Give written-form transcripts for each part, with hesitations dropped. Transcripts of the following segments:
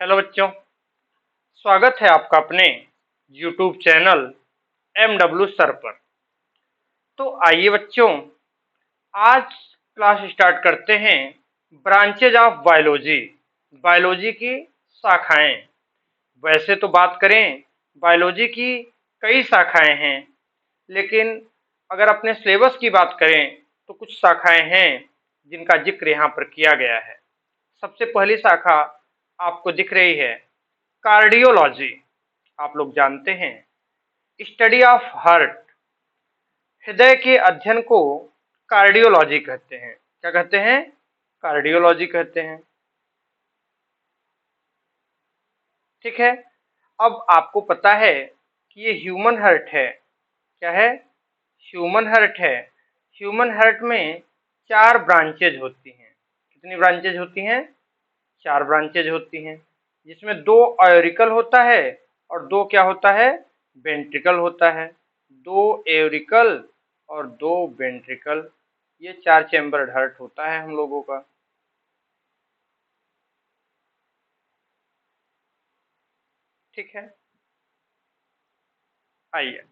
Hello बच्चों, स्वागत है आपका अपने YouTube चैनल MW सर पर। तो आइए बच्चों, आज क्लास स्टार्ट करते हैं ब्रांचेज ऑफ बायोलॉजी, बायोलॉजी की शाखाएं। वैसे तो बात करें बायोलॉजी की कई शाखाएं हैं, लेकिन अगर अपने सिलेबस की बात करें तो कुछ शाखाएं हैं जिनका जिक्र यहाँ पर किया गया है। सबसे पहली शाखा आपको दिख रही है कार्डियोलॉजी। आप लोग जानते हैं स्टडी ऑफ हार्ट, हृदय के अध्ययन को कार्डियोलॉजी कहते हैं। क्या कहते हैं? कार्डियोलॉजी कहते हैं। ठीक है। अब आपको पता है कि ये ह्यूमन हार्ट है। क्या है? ह्यूमन हार्ट है। ह्यूमन हार्ट में 4 ब्रांचेज होती हैं। कितनी ब्रांचेज होती हैं? 4 ब्रांचेज होती हैं, जिसमें 2 एयोरिकल होता है और 2 क्या होता है? वेंट्रिकल होता है। 2 एयोरिकल और 2 वेंट्रिकल, ये 4 चैम्बर्ड हार्ट होता है हम लोगों का। ठीक है, आइए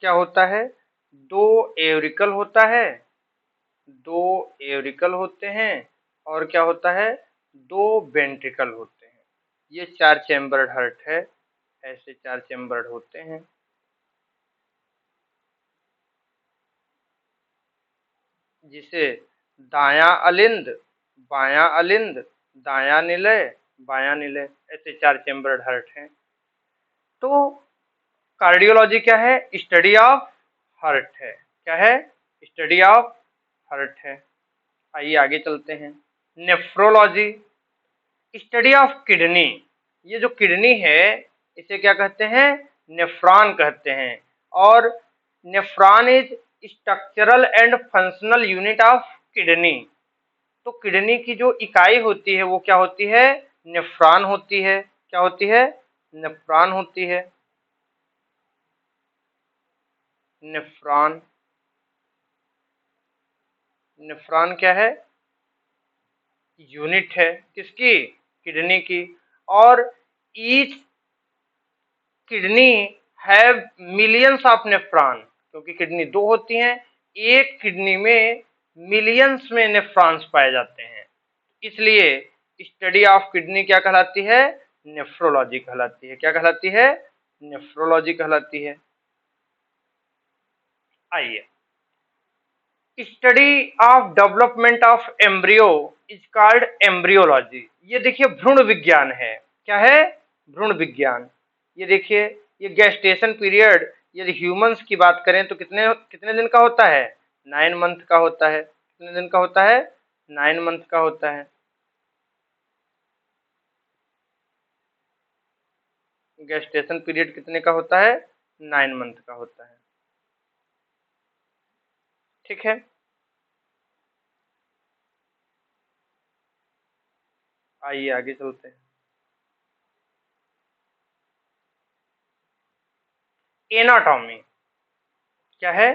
क्या होता है? 2 एयोरिकल होता है, 2 एयोरिकल होते हैं और क्या होता है? 2 वेंट्रिकल होते हैं। ये 4 चैम्बर्ड हार्ट है। ऐसे 4 चैम्बर्ड होते हैं। जिसे दायां अलिंद, बायां अलिंद, दायां निलय, बायां निलय, ऐसे 4 चैम्बर्ड हार्ट हैं। तो कार्डियोलॉजी क्या है? स्टडी ऑफ हार्ट है। क्या है? स्टडी ऑफ हार्ट है। आइए आगे चलते हैं। Nephrology, study of kidney. ये जो किडनी है इसे क्या कहते हैं? नेफ्रॉन कहते हैं। और nephron is structural and functional unit of kidney. तो किडनी की जो इकाई होती है वो क्या होती है? नेफ्रॉन होती है। क्या होती है? नेफ्रॉन होती है। नेफ्रॉन, नेफ्रॉन क्या है? यूनिट है किसकी? किडनी की। और each kidney have millions of nephron, क्योंकि किडनी 2 होती हैं, एक किडनी में मिलियंस में नेफ्रॉन्स पाए जाते हैं। इसलिए स्टडी ऑफ किडनी क्या कहलाती है? नेफ्रोलॉजी कहलाती है। क्या कहलाती है? नेफ्रोलॉजी कहलाती है। आइए, study of development of embryo is called embryology. ये देखिए भ्रूण विज्ञान है। क्या है? भ्रूण विज्ञान। ये देखिए, ये गेस्टेशन पीरियड यदि ह्यूमंस की बात करें तो कितने कितने दिन का होता है? 9 मंथ का होता है। कितने दिन का होता है? 9 मंथ का होता है। गेस्टेशन पीरियड कितने का होता है? 9 मंथ का होता है। ठीक है, आइए आगे चलते हैं। एनाटॉमी क्या है?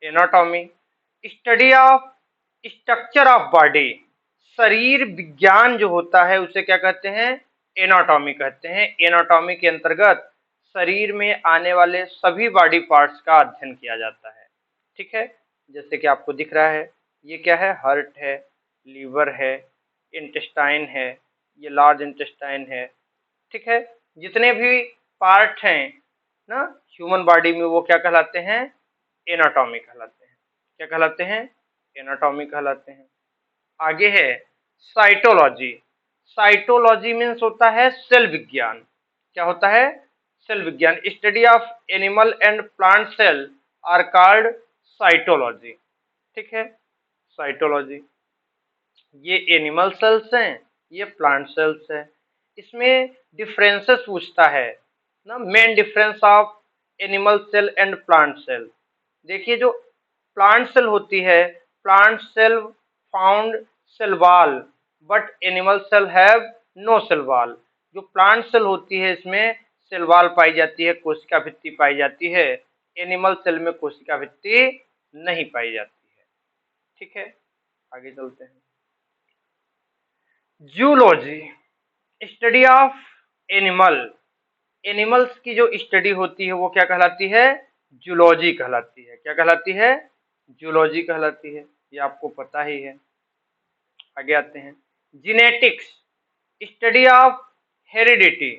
Anatomy, study of structure of body. शरीर विज्ञान जो होता है उसे क्या कहते हैं? एनाटॉमी कहते हैं। एनाटॉमी के अंतर्गत शरीर में आने वाले सभी बॉडी पार्ट्स का अध्ययन किया जाता है। ठीक है, जैसे कि आपको दिख रहा है, ये क्या है? हार्ट है, लीवर है, इंटेस्टाइन है, ये लार्ज इंटेस्टाइन है। ठीक है, जितने भी पार्ट हैं ना ह्यूमन बॉडी में वो क्या कहलाते हैं? एनाटॉमी कहलाते हैं। क्या कहलाते हैं? एनाटॉमी कहलाते हैं। आगे है साइटोलॉजी। साइटोलॉजी मीन्स होता है सेल विज्ञान। क्या होता है? सेल विज्ञान। Study of animal and plant cell are called cytology. ठीक है, साइटोलॉजी। ये एनिमल सेल्स हैं, ये प्लांट सेल्स हैं। इसमें डिफरेंसेस पूछता है ना, main difference of animal cell and plant cell. देखिए, जो प्लांट सेल होती है, plant cell found cell wall, but animal cell have no cell wall. जो प्लांट सेल होती है इसमें सेल वॉल पाई जाती है, कोशिका भित्ति पाई जाती है। एनिमल सेल में कोशिका भित्ति नहीं पाई जाती है। ठीक है, आगे चलते हैं। Zoology, study of animal. Animals की जो स्टडी होती है वो क्या कहलाती है? जूलॉजी कहलाती है। क्या कहलाती है? जूलॉजी कहलाती है। ये आपको पता ही है। आगे आते हैं। Genetics, study of heredity.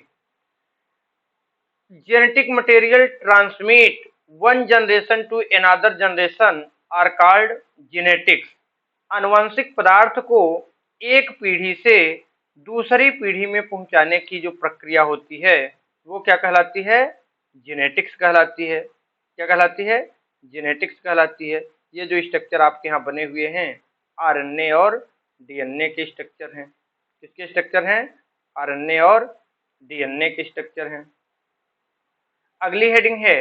Genetic material transmit one generation to another generation are called genetics. आनुवंशिक पदार्थ को एक पीढ़ी से दूसरी पीढ़ी में पहुंचाने की जो प्रक्रिया होती है वो क्या कहलाती है? जेनेटिक्स कहलाती है। क्या कहलाती है? जेनेटिक्स कहलाती है। ये जो स्ट्रक्चर आपके यहाँ बने हुए हैं आरएनए और डीएनए के स्ट्रक्चर हैं। किसके स्ट्रक्चर हैं? आरएनए और डीएनए के स्ट्रक्चर हैं। अगली हेडिंग है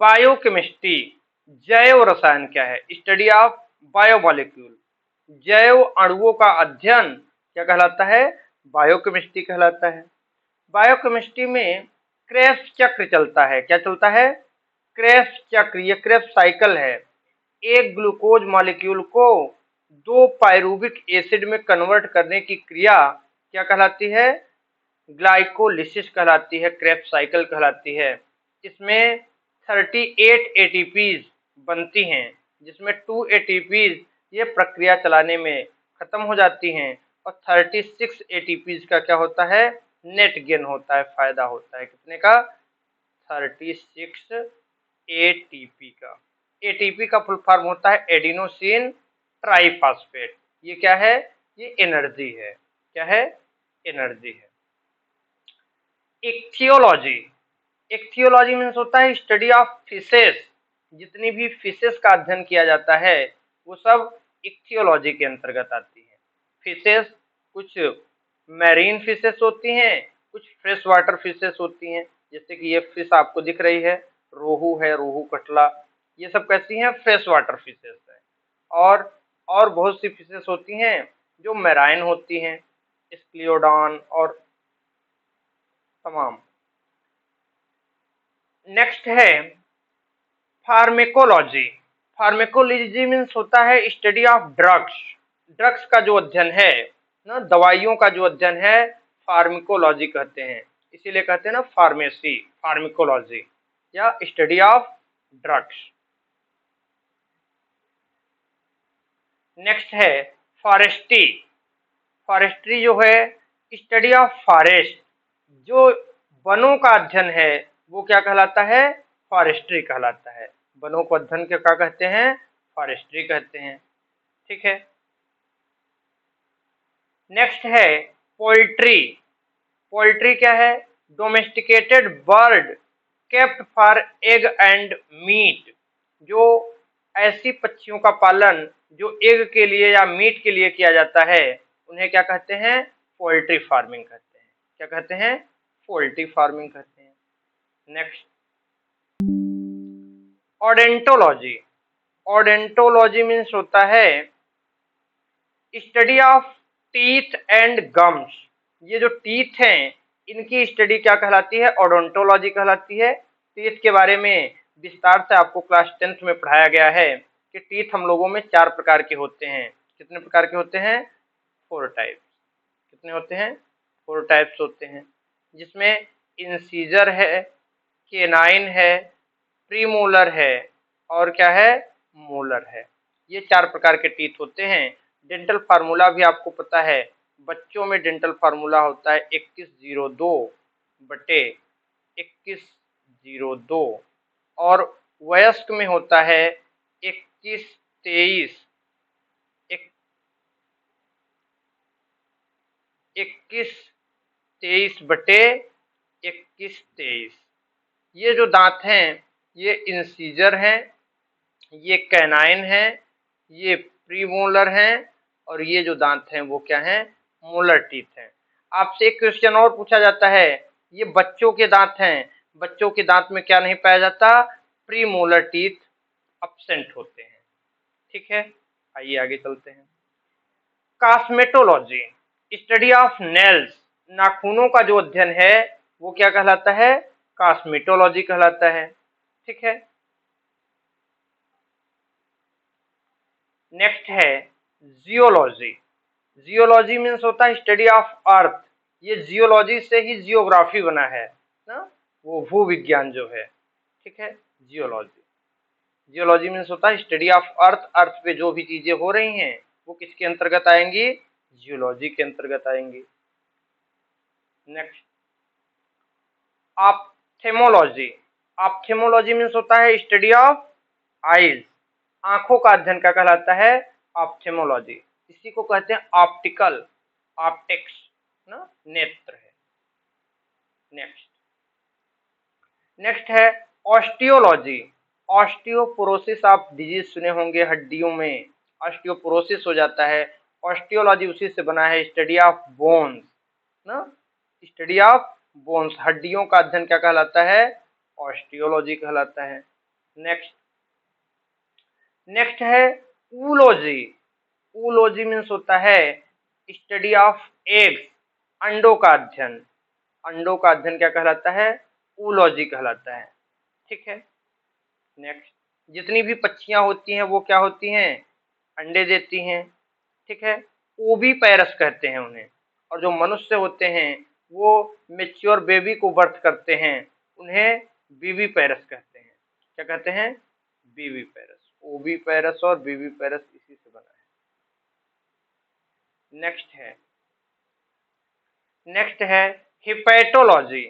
बायोकेमिस्ट्री। जैव रसायन क्या है? Study of biomolecule. जैव अणुओं का अध्ययन क्या कहलाता है? बायोकेमिस्ट्री कहलाता है। बायोकेमिस्ट्री में क्रेब्स चक्र चलता है। क्या चलता है? क्रेब्स चक्र। ये क्रेब्स साइकिल है। एक ग्लूकोज मॉलिक्यूल को 2 पायरूविक एसिड में कन्वर्ट करने की क्रिया क्या कहलाती है? ग्लाइकोलिसिस कहलाती है, क्रेब्स साइकिल कहलाती है। इसमें 38 एटीपीज बनती हैं, जिसमें 2 एटीपीज ये प्रक्रिया चलाने में खत्म हो जाती हैं और 36 एटीपीज का क्या होता है? नेट गेन होता है, फायदा होता है। कितने का? 36 एटीपी का। एटीपी का फुल फॉर्म होता है एडिनोसिन ट्राइफॉस्फेट। ये क्या है? ये एनर्जी है। क्या है? एनर्जी है। इक्थियोलॉजी। इक्थियोलॉजी मीन्स होता है स्टडी ऑफ फिशेस। जितनी भी फिशेस का अध्ययन किया जाता है वो सब इक्थियोलॉजी के अंतर्गत आती है। फिशेस कुछ मैरीन फिशेस होती हैं, कुछ फ्रेश वाटर फिशेस होती हैं। जैसे कि ये फिश आपको दिख रही है, रोहू है, रोहू कटला, ये सब कैसी हैं? फ्रेश वाटर फिशेस है। और बहुत सी फिशेस होती हैं जो मैराइन होती हैं, स्क्लियोडॉन और तमाम। नेक्स्ट है फार्मेकोलॉजी। फार्मेकोलॉजी मीन्स होता है स्टडी ऑफ ड्रग्स। ड्रग्स का जो अध्ययन है ना, दवाइयों का जो अध्ययन है, फार्मेकोलॉजी कहते हैं। इसीलिए कहते हैं ना फार्मेसी, फार्मेकोलॉजी या स्टडी ऑफ ड्रग्स। नेक्स्ट है फॉरेस्ट्री। फॉरेस्ट्री जो है स्टडी ऑफ फॉरेस्ट। जो वनों का अध्ययन है वो क्या कहलाता है? फॉरेस्ट्री कहलाता है। वनों को अध्ययन के क्या कहते हैं? फॉरेस्ट्री कहते हैं। ठीक है। नेक्स्ट है पोल्ट्री। पोल्ट्री क्या है? Domesticated bird kept for egg and meat. जो ऐसी पक्षियों का पालन जो एग के लिए या मीट के लिए किया जाता है उन्हें क्या कहते हैं? पोल्ट्री फार्मिंग कहते हैं। क्या कहते हैं? पोल्ट्री फार्मिंग कहते हैं। नेक्स्ट ओडेंटोलॉजी। ओडेंटोलॉजी मीन्स होता है study of teeth and gums. ये जो टीथ हैं इनकी स्टडी क्या कहलाती है? ओडोंटोलॉजी कहलाती है। टीथ के बारे में विस्तार से आपको क्लास 10th में पढ़ाया गया है कि टीथ हम लोगों में 4 प्रकार के होते हैं। कितने प्रकार के होते हैं? 4 टाइप्स। कितने होते हैं? 4 टाइप्स होते हैं, जिसमें इंसीजर है, केनाइन है, प्रीमोलर है और क्या है? मोलर है। ये 4 प्रकार के टीथ होते हैं। डेंटल फार्मूला भी आपको पता है। बच्चों में डेंटल फार्मूला होता है 2102 बटे 2102 और वयस्क में होता है 2123 2123 बटे 2123। ये जो दांत हैं ये इंसीजर हैं, ये कैनाइन है, ये प्रीमोलर हैं और ये जो दांत हैं वो क्या हैं? मोलर टीथ हैं। आपसे एक क्वेश्चन और पूछा जाता है, ये बच्चों के दांत हैं, बच्चों के दांत में क्या नहीं पाया जाता? प्रीमोलर टीथ अब्सेंट होते हैं। ठीक है, आइए आगे चलते हैं। Cosmetology, study of nails. नाखूनों का जो अध्ययन है वो क्या कहलाता है? कॉस्मेटोलॉजी कहलाता है। ठीक है। नेक्स्ट है जियोलॉजी। जियोलॉजी मीन्स होता है स्टडी ऑफ अर्थ। ये जियोलॉजी से ही जियोग्राफी बना है ना, वो भू विज्ञान जो है, ठीक है, जियोलॉजी। जियोलॉजी मीन्स होता है स्टडी ऑफ अर्थ। अर्थ पे जो भी चीजें हो रही हैं वो किसके अंतर्गत आएंगी, जियोलॉजी के अंतर्गत आएंगी। नेक्स्ट, ऑप्थेमोलॉजी। ऑप्थेमोलॉजी मीन्स होता है स्टडी ऑफ आईज। आंखों का अध्ययन क्या कहलाता है, ऑप्थेमोलॉजी। इसी को कहते हैं ऑप्टिकल, ऑप्टिक्स ना, नेत्र है। नेक्स्ट, नेक्स्ट है ऑस्टियोलॉजी। ऑस्टियोपोरोसिस आप डिजीज सुने होंगे, हड्डियों में ऑस्टियोपोरोसिस हो जाता है। ऑस्टियोलॉजी उसी से बना है, स्टडी ऑफ बोन्स ना, स्टडी ऑफ बोन्स। हड्डियों का अध्ययन क्या कहलाता है, ऑस्टियोलॉजी कहलाता है। नेक्स्ट, नेक्स्ट है ऊलॉजी। ऊलॉजी मीन्स होता है स्टडी ऑफ एग्स, अंडों का अध्ययन। अंडों का अध्ययन क्या कहलाता है, ऊलॉजी कहलाता है, ठीक है। नेक्स्ट, जितनी भी पक्षियां होती हैं वो क्या होती हैं, अंडे देती हैं, ठीक है, ओवी पैरस कहते हैं उन्हें। और जो मनुष्य होते हैं वो मेच्योर बेबी को बर्थ करते हैं, उन्हें बीवी पैरस कहते हैं। क्या कहते हैं, बीवी पैरस। ओवी पैरस और बीवी पैरस इसी से बना है। नेक्स्ट है, नेक्स्ट है हिपैटोलॉजी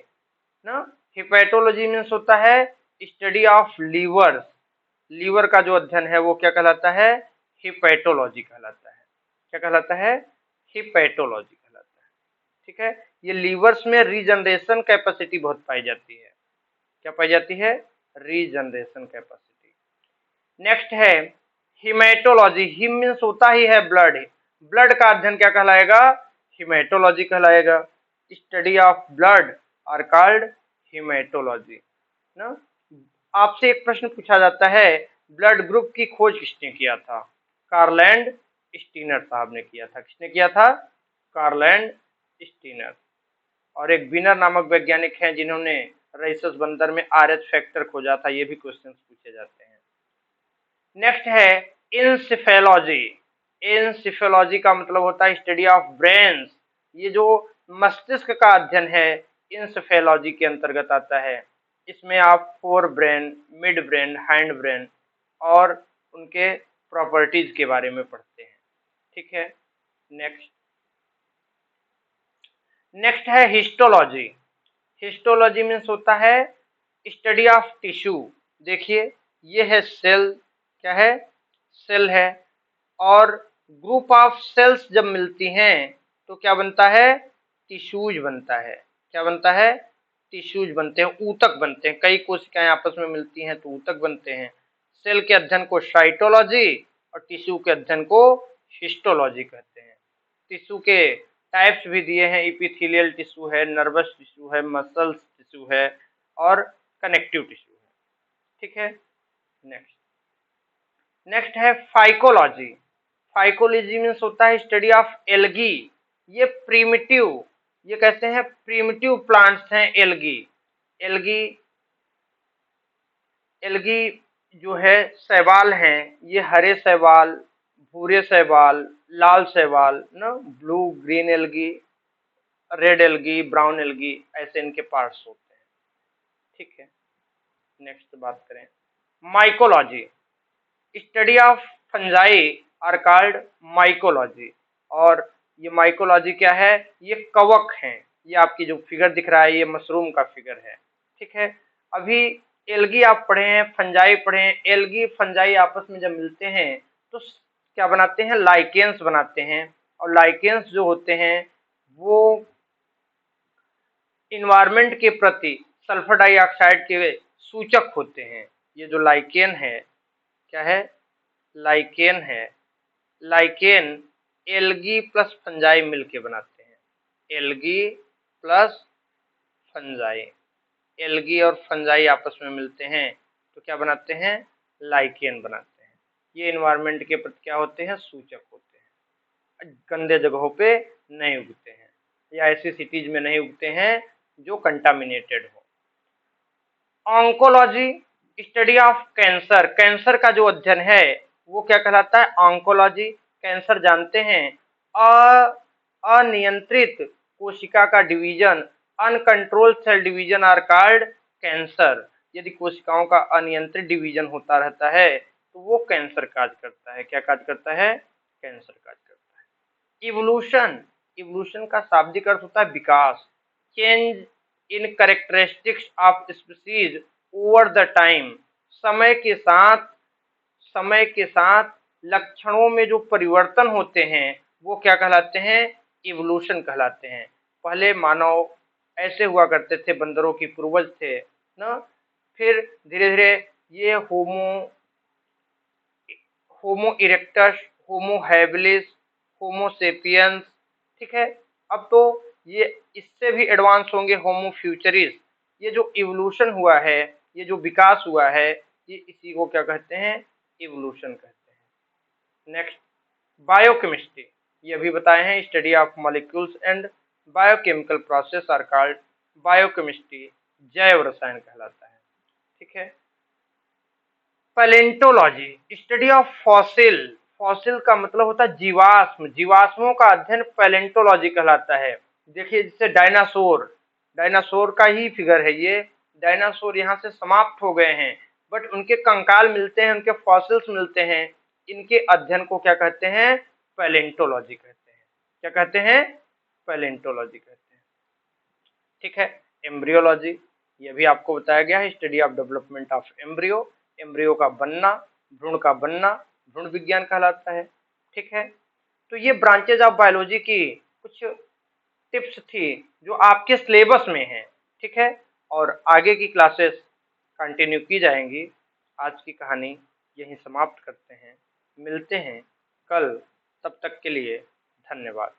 ना। हिपैटोलॉजी मीन्स होता है स्टडी ऑफ लीवर। लीवर का जो अध्ययन है वो क्या कहलाता है, हिपैटोलॉजी कहलाता है। क्या कहलाता है, हिपैटोलॉजी कहलाता है, ठीक है। ये लीवर्स में रीजनरेशन कैपेसिटी बहुत पाई जाती है। क्या पाई जाती है, रीजनरेशन कैपेसिटी। नेक्स्ट है हिमेटोलॉजी। हिम मीन्स होता ही है ब्लड। ब्लड का अध्ययन क्या कहलाएगा, हिमेटोलॉजी कहलाएगा। Study of blood are called hematology ना। आपसे एक प्रश्न पूछा जाता है, ब्लड ग्रुप की खोज किसने किया था, कार्लैंड स्टीनर साहब ने किया था। किसने किया था, कार्लैंड स्टीनर। और एक बिनर नामक वैज्ञानिक हैं जिन्होंने रईसस बंदर में आरएच फैक्टर खोजा था। ये भी क्वेश्चन पूछे जाते हैं। नेक्स्ट है इंसेफेलॉजी। इंसेफेलॉजी का मतलब होता है स्टडी ऑफ ब्रेन्स। ये जो मस्तिष्क का अध्ययन है इंसेफेलॉजी के अंतर्गत आता है। इसमें आप fore brain, mid brain, hind brain और उनके प्रॉपर्टीज के बारे में पढ़ते हैं, ठीक है। नेक्स्ट, नेक्स्ट है हिस्टोलॉजी। हिस्टोलॉजी मीन्स होता है स्टडी ऑफ टिश्यू। देखिए ये है सेल, क्या है, सेल है। और ग्रुप ऑफ सेल्स जब मिलती हैं तो क्या बनता है, टिश्यूज बनता है। क्या बनता है, टिश्यूज बनते हैं, ऊतक बनते हैं। कई कोशिकाएं आपस में मिलती हैं तो ऊतक बनते हैं। सेल के अध्ययन को साइटोलॉजी और टिश्यू के अध्ययन को हिस्टोलॉजी कहते हैं। टिश्यू के टाइप्स भी दिए हैं, इपिथेलियल टिश्यू है, नर्वस टिश्यू है, मसल्स टिश्यू है और कनेक्टिव टिश्यू है, ठीक है। नेक्स्ट, नेक्स्ट है फाइकोलॉजी। फाइकोलॉजी मीन्स होता है स्टडी ऑफ एल्गी। ये प्रीमिटिव, ये कहते हैं प्रीमिटिव प्लांट्स हैं एल्गी। एल्गी, एल्गी जो है शैवाल हैं, ये हरे शैवाल, भूरे शैवाल, लाल शैवाल ना, blue green algae, red algae, brown algae, ऐसे इनके पार्ट्स होते हैं, ठीक है। नेक्स्ट बात करें mycology. Study of fungi are called mycology. और ये माइकोलॉजी क्या है, ये कवक हैं। ये आपकी जो फिगर दिख रहा है ये मशरूम का फिगर है, ठीक है। अभी एल्गी आप पढ़े हैं, फंजाई पढ़े हैं। एल्गी फंजाई आपस में जब मिलते हैं तो क्या बनाते हैं, लाइकेंस बनाते हैं। और लाइकेंस जो होते हैं वो इन्वायरमेंट के प्रति सल्फर डाइऑक्साइड के सूचक होते हैं। ये जो लाइकेन है, क्या है, लाइकेन है। लाइकेन एल्गी प्लस फंजाई मिलके बनाते हैं। एल्गी प्लस फंजाई, एल्गी और फंजाई आपस में मिलते हैं तो क्या बनाते हैं, लाइकेन बनाते हैं। ये इन्वायरमेंट के प्रति क्या होते हैं, सूचक होते हैं। गंदे जगहों पे नहीं उगते हैं या ऐसी सिटीज में नहीं उगते हैं जो कंटामिनेटेड हो। Oncology, study of cancer. Cancer का जो अध्ययन है वो क्या कहलाता है, ऑन्कोलॉजी। कैंसर जानते हैं, अनियंत्रित कोशिका का division, uncontrolled cell division are called cancer. यदि कोशिकाओं का अनियंत्रित डिवीजन होता रहता है तो वो कैंसर काज करता है। क्या काज करता है? कैंसर काज करता है। इवोल्यूशन, इवोल्यूशन का शाब्दिक अर्थ होता है विकास, change in characteristics of species over the time. समय के साथ, समय के साथ लक्षणों में जो परिवर्तन होते हैं वो क्या कहलाते हैं? इवोल्यूशन कहलाते हैं। पहले मानव ऐसे हुआ करते थे, बंदरों की पूर्वज थे ना, फिर धीरे धीरे ये होमो होमो इरेक्टस, होमो हैबिलिस, होमो सेपियंस, ठीक है। अब तो ये इससे भी एडवांस होंगे, होमो फ्यूचरिस। ये जो इवोल्यूशन हुआ है, ये जो विकास हुआ है, ये इसी को क्या कहते हैं? इवोल्यूशन कहते हैं। Next, biochemistry. ये अभी बताए हैं, study of molecules and biochemical process are called biochemistry. जैव रसायन कहलाता है, ठीक है। Palaeontology, study of fossil. Fossil का मतलब होता है जीवाश्म, जीवाश्मों का अध्ययन पैलेंटोलॉजी कहलाता है। देखिए जैसे डायनासोर, डायनासोर का ही फिगर है ये। डायनासोर यहाँ से समाप्त हो गए हैं, बट उनके कंकाल मिलते हैं, उनके फॉसिल्स मिलते हैं। इनके अध्ययन को क्या कहते हैं? पैलेंटोलॉजी कहते हैं। क्या कहते हैं? पैलेंटोलॉजी कहते हैं, ठीक है। एम्ब्रियोलॉजी, ये भी आपको बताया गया है, study of development of embryo. Embryo का बनना, भ्रूण का बनना, भ्रूण विज्ञान कहलाता है, ठीक है। तो ये ब्रांचेज ऑफ बायोलॉजी की कुछ टिप्स थी जो आपके सिलेबस में है, ठीक है। और आगे की क्लासेस कंटिन्यू की जाएंगी। आज की कहानी यहीं समाप्त करते हैं, मिलते हैं कल, तब तक के लिए धन्यवाद।